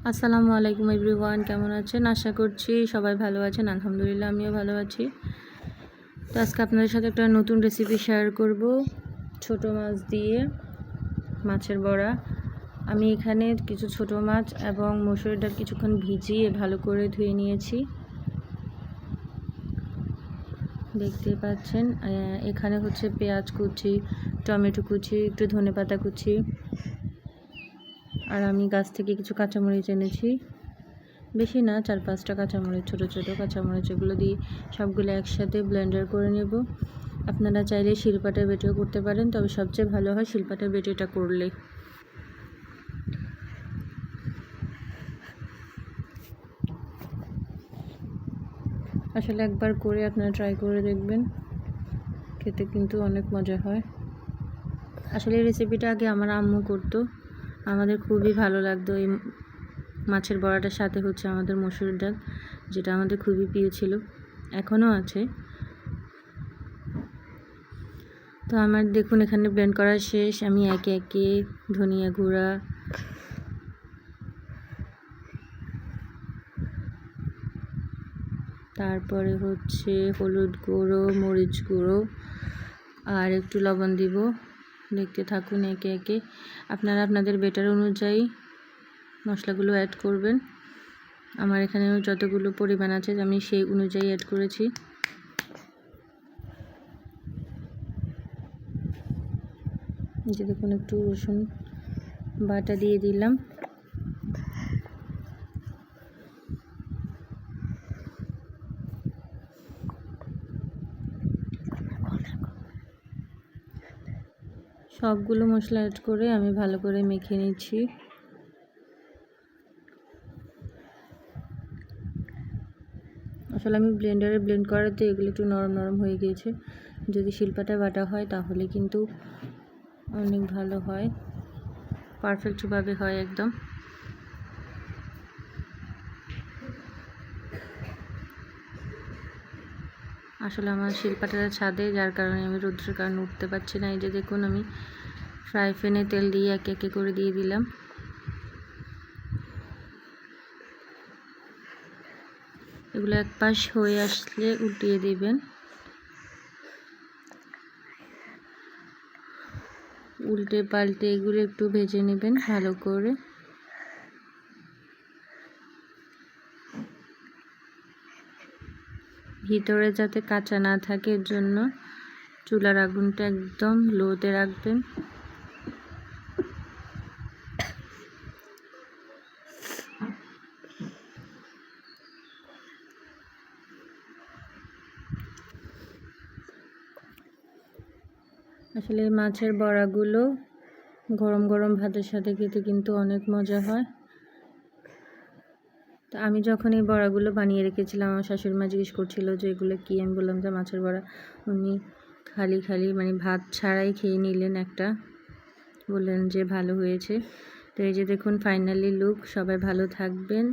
আসসালামু আলাইকুম এভরিওয়ান, কেমন আছেন? আশা করছি সবাই ভালো আছেন। আলহামদুলিল্লাহ আমিও ভালো আছি। তো আজকে আপনাদের সাথে একটা নতুন রেসিপি শেয়ার করব, ছোট মাছ দিয়ে মাছের বড়া। আমি এখানে কিছু ছোট মাছ এবং মসুর ডাল কিছুক্ষণ ভিজিয়ে ভালো করে ধুয়ে নিয়েছি, দেখতে পাচ্ছেন। এখানে হচ্ছে পেঁয়াজ কুচি, টমেটো কুচি, একটু ধনেপাতা কুচি, আর আমি গাছ থেকে কিছু কাঁচামরিচ এনেছি, বেশি না, 4-5টা কাঁচামরিচ, ছোটো ছোটো কাঁচামরিচ। এগুলো দিয়ে সবগুলো একসাথে ব্লেন্ডার করে নেব। আপনারা চাইলে শিলপাটার বেটেও করতে পারেন, তবে সবচেয়ে ভালো হয় শিলপাটার বেটেটা করলে। আসলে একবার করে আপনারা ট্রাই করে দেখবেন, খেতে কিন্তু অনেক মজা হয়। আসলে এই রেসিপিটা আগে আমার আম্মু করতো, আমাদের খুবই ভালো লাগতো। এই মাছের বড়াটার সাথে হচ্ছে আমাদের মসুর ডাল, যেটা আমাদের খুবই প্রিয় ছিল, এখনও আছে। তো আমার দেখুন এখানে ব্লেন্ড করা শেষ। আমি একে একে ধনিয়া গুঁড়া, তারপরে হচ্ছে হলুদ গুঁড়ো, মরিচ গুঁড়ো আর একটু লবণ দিব। দেখতে থাকুন একে একে। আপনারা আপনাদের বেটার অনুযায়ী মশলাগুলো অ্যাড করবেন। আমার এখানে যতগুলো পরিমাণ আছে আমি সেই অনুযায়ী অ্যাড করেছি। যে দেখুন একটু রসুন বাটা দিয়ে দিলাম। সবগুলো মশলা অ্যাড করে আমি ভালো করে মেখে নিচ্ছি। আসলে আমি ব্লেন্ডারে ব্লেন্ড করাতে এগুলো একটু নরম নরম হয়ে গিয়েছে। যদি শিলপাটায় বাটা হয় তাহলে কিন্তু অনেক ভালো হয়, পারফেক্টভাবে হয় একদম। আসলে আমার শিলপাটাটা ছাদে, যার কারণে আমি রৌদ্রের কারণে উঠতে পারছি না। এই যে দেখুন আমি ফ্রাই প্যানে তেল দিয়ে একে একে করে দিয়ে দিলাম। এগুলো এক পাশ হয়ে আসলে উল্টিয়ে দিবেন। উল্টে পাল্টে এগুলো একটু ভেজে নেবেন ভালো করে। ভিতরে যাতে কাঁচা না থাকে এর জন্য চুলার আগুনটা একদম লোতে রাখবেন। আসলে মাছের বড়াগুলো গরম গরম ভাতের সাথে খেতে কিন্তু অনেক মজা হয়। তো আমি যখন এই বড়াগুলো বানিয়ে রেখেছিলাম, আমার শাশুড়ি মা জিজ্ঞেস করছিল যে এগুলো কী। আমি বললাম যে মাছের বড়া। উনি খালি খালি মানে ভাত ছাড়াই খেয়ে নিলেন একটা, বললেন যে ভালো হয়েছে। তো এই যে দেখুন ফাইনালি লুক। সবাই ভালো থাকবেন।